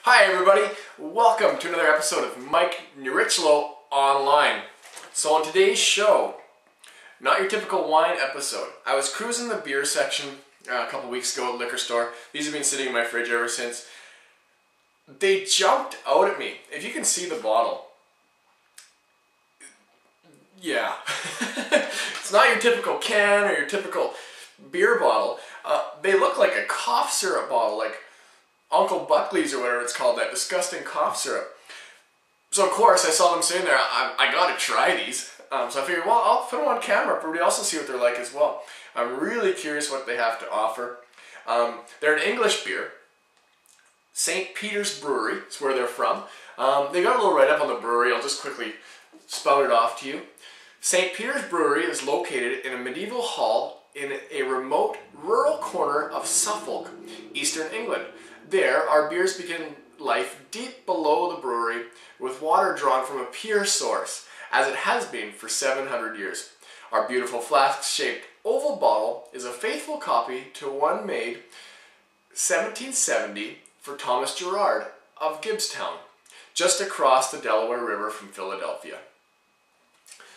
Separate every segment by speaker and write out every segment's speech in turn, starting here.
Speaker 1: Hi everybody, welcome to another episode of Mike Nierychlo Online. So on today's show, not your typical wine episode. I was cruising the beer section a couple weeks ago at the liquor store. These have been sitting in my fridge ever since. They jumped out at me. If you can see the bottle, yeah. It's not your typical can or your typical beer bottle. They look like a cough syrup bottle, like Uncle Buckley's or whatever it's called, that disgusting cough syrup. So of course I saw them sitting there. I gotta try these. So I figured, well, I'll put them on camera for everybody else to see what they're like as well. I'm really curious what they have to offer. They're an English beer. St. Peter's Brewery is where they're from. They got a little write-up on the brewery. I'll just quickly spout it off to you. St. Peter's Brewery is located in a medieval hall in a remote rural corner of Suffolk, Eastern England. There, our beers begin life deep below the brewery with water drawn from a pure source, as it has been for 700 years. Our beautiful flask-shaped oval bottle is a faithful copy to one made 1770 for Thomas Gerard of Gibbstown, just across the Delaware River from Philadelphia.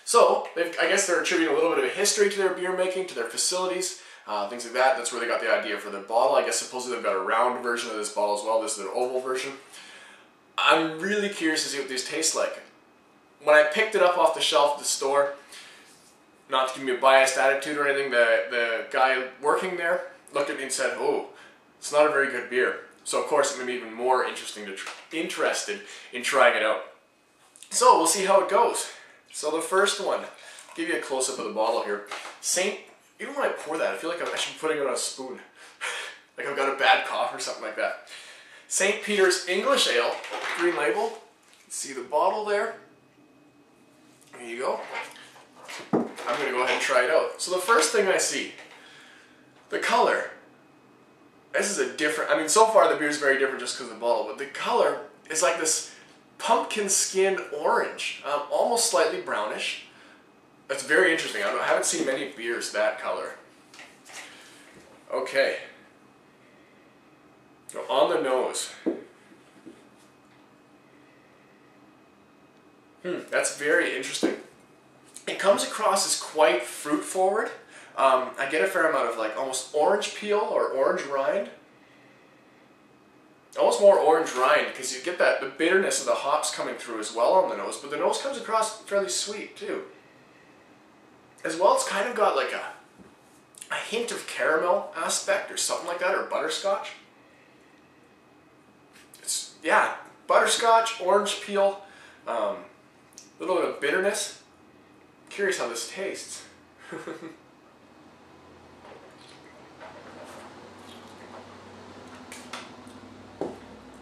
Speaker 1: So, I guess they're attributing a little bit of a history to their beer making, to their facilities, things like that. That's where they got the idea for the bottle. I guess supposedly they've got a round version of this bottle as well. This is an oval version. I'm really curious to see what these taste like. When I picked it up off the shelf at the store, not to give me a biased attitude or anything, the guy working there looked at me and said, "Oh, it's not a very good beer." So of course it made me even more interested in trying it out. So we'll see how it goes. So the first one, I'll give you a close-up of the bottle here. Even when I pour that, I feel like I should be putting it on a spoon. Like I've got a bad cough or something like that. St. Peter's English Ale, green label. You can see the bottle there. There you go. I'm going to go ahead and try it out. So the first thing I see, the color. This is a different, I mean so far the beer is very different just because of the bottle, but the color is like this pumpkin skin orange, almost slightly brownish. That's very interesting. I haven't seen many beers that color. Okay. So on the nose. That's very interesting. It comes across as quite fruit forward. I get a fair amount of like almost orange peel or orange rind. Almost more orange rind because you get the bitterness of the hops coming through as well on the nose, but the nose comes across fairly sweet too. As well, it's kind of got like a hint of caramel aspect or something like that, or butterscotch. Yeah, butterscotch, orange peel, a little bit of bitterness. Curious how this tastes.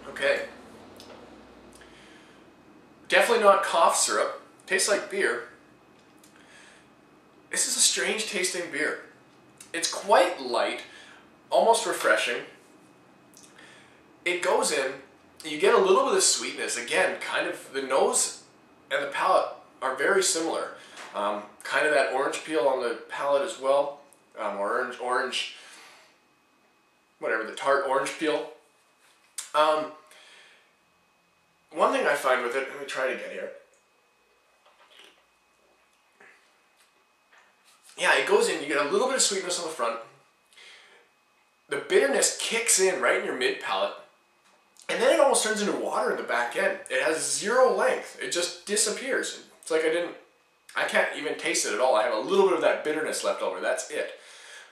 Speaker 1: Okay. Definitely not cough syrup. Tastes like beer. This is a strange tasting beer. It's quite light, almost refreshing. It goes in, you get a little bit of sweetness. Again, kind of the nose and the palate are very similar. Kind of that orange peel on the palate as well. Orange, whatever, the tart orange peel. One thing I find with it, let me try it again here. Yeah, it goes in, you get a little bit of sweetness on the front. The bitterness kicks in right in your mid-palate. And then it almost turns into water in the back end. It has zero length. It just disappears. It's like I can't even taste it at all. I have a little bit of that bitterness left over. That's it.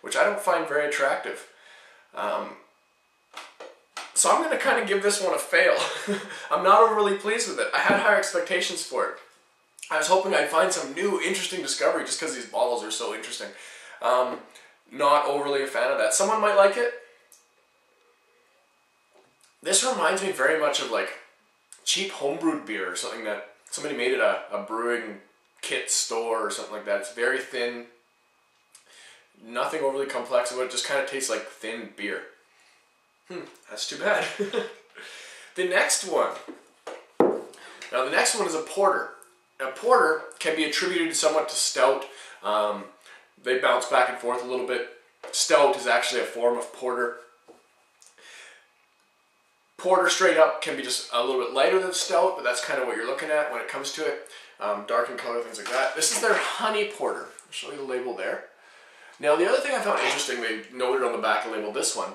Speaker 1: Which I don't find very attractive. So I'm going to kind of give this one a fail. I'm not overly pleased with it. I had higher expectations for it. I was hoping I'd find some new interesting discovery just because these bottles are so interesting. Not overly a fan of that. Someone might like it. This reminds me very much of like cheap homebrewed beer or something that somebody made at a brewing kit store or something like that. It's very thin. Nothing overly complex about it. Just kind of tastes like thin beer. That's too bad. The next one. Now the next one is a porter. Now porter can be attributed somewhat to stout. They bounce back and forth a little bit. Stout is actually a form of porter. Porter straight up can be just a little bit lighter than stout, but that's kind of what you're looking at when it comes to it. Dark in color, things like that. This is their honey porter. I'll show you the label there. Now the other thing I found interesting, they noted on the back of the label, this one,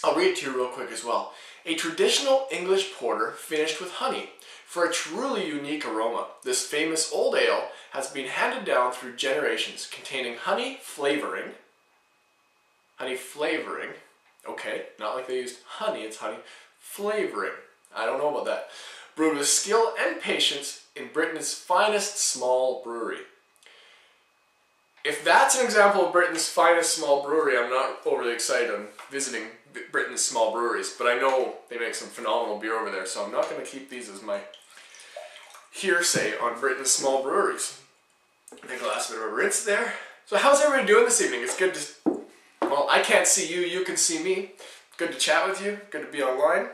Speaker 1: I'll read it to you real quick as well. A traditional English porter finished with honey. For a truly unique aroma, this famous old ale has been handed down through generations, containing honey flavoring. Honey flavoring. Okay, not like they used honey, it's honey flavoring. I don't know about that. Brewed with skill and patience in Britain's finest small brewery. If that's an example of Britain's finest small brewery, I'm not overly excited on visiting Britain's small breweries, but I know they make some phenomenal beer over there, so I'm not going to keep these as my hearsay on Britain's small breweries. Big last bit of a rinse there. So how's everybody doing this evening? It's good to, well, I can't see you, you can see me. Good to chat with you, good to be online,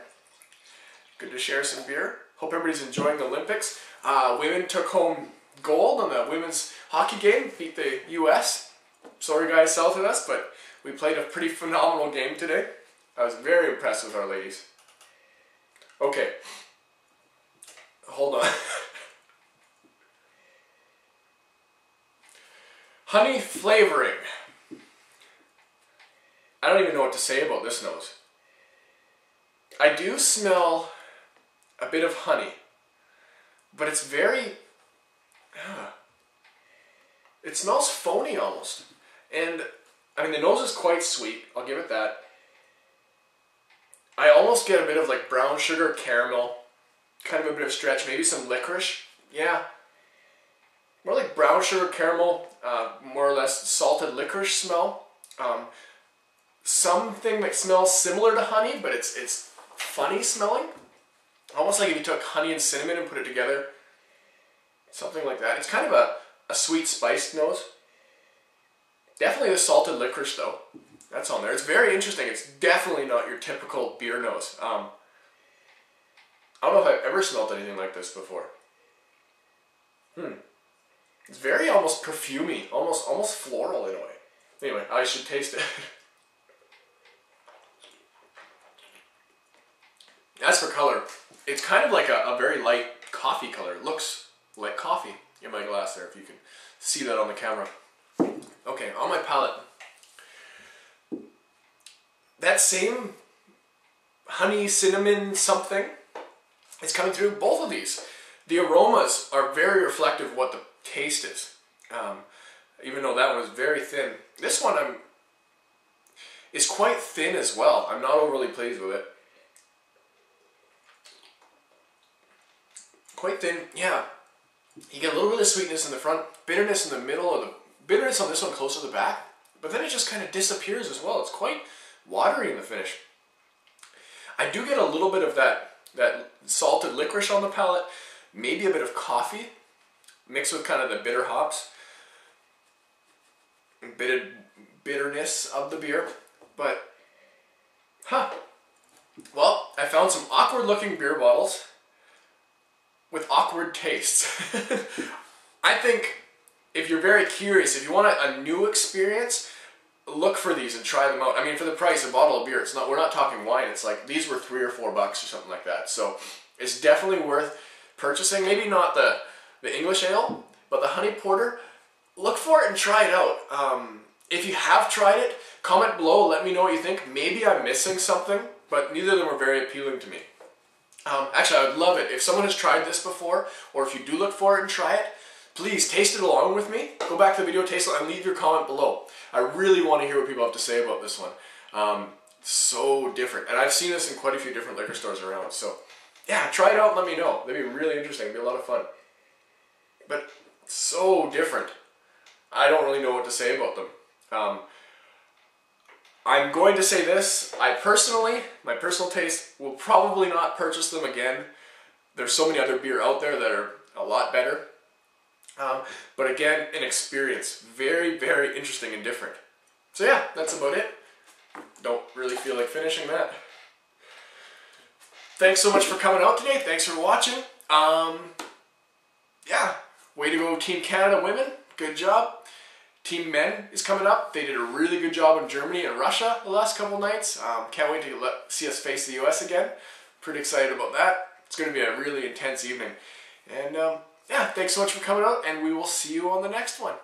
Speaker 1: good to share some beer. Hope everybody's enjoying the Olympics. Women took home gold on the women's hockey game, beat the US. Sorry guys south of us, but we played a pretty phenomenal game today. I was very impressed with our ladies. Okay, hold on. Honey flavoring. I don't even know what to say about this nose. I do smell a bit of honey, but it's very, it smells phony almost. And I mean, the nose is quite sweet, I'll give it that. I almost get a bit of like brown sugar caramel, kind of a bit of stretch, maybe some licorice. Yeah, more like brown sugar caramel, more or less salted licorice smell. Something that smells similar to honey, but it's funny smelling. Almost like if you took honey and cinnamon and put it together. Something like that. It's kind of a sweet spiced nose. Definitely the salted licorice though. That's on there. It's very interesting. It's definitely not your typical beer nose. I don't know if I've ever smelled anything like this before. It's very almost perfumey, almost floral in a way. Anyway, I should taste it. As for color, it's kind of like a very light coffee color. It looks like coffee in my glass there, if you can see that on the camera. Okay, on my palate, that same honey, cinnamon something is coming through both of these. The aromas are very reflective of what the taste is, even though that one was very thin. This one is quite thin as well. I'm not overly pleased with it. Quite thin, yeah. You get a little bit of sweetness in the front, bitterness in the middle, or the bitterness on this one close to the back, but then it just kind of disappears as well. It's quite watery in the finish. I do get a little bit of that salted licorice on the palate, maybe a bit of coffee, mixed with kind of the bitter hops, bitterness of the beer, but, well, I found some awkward looking beer bottles with awkward tastes. I think if you're very curious, if you want a new experience, look for these and try them out. I mean, for the price of a bottle of beer, it's not, we're not talking wine, it's like, these were $3 or $4 or something like that. So it's definitely worth purchasing. Maybe not the English ale, but the honey porter. Look for it and try it out. If you have tried it, comment below, let me know what you think. Maybe I'm missing something, but neither of them are very appealing to me. Actually, I would love it if someone has tried this before, or if you do look for it and try it, please taste it along with me. Go back to the video, taste it, and leave your comment below. I really want to hear what people have to say about this one. So different, and I've seen this in quite a few different liquor stores around. So yeah, try it out and let me know. That'd be really interesting. It'd be a lot of fun. But so different. I don't really know what to say about them. I'm going to say this, my personal taste, will probably not purchase them again. There's so many other beer out there that are a lot better. But again, an experience. Very, very interesting and different. So yeah, that's about it. Don't really feel like finishing that. Thanks so much for coming out today. Thanks for watching. Yeah, way to go Team Canada women. Good job. Team Men is coming up. They did a really good job in Germany and Russia the last couple nights. Can't wait to see us face the US again. pretty excited about that. It's going to be a really intense evening. And yeah, thanks so much for coming out, and we will see you on the next one.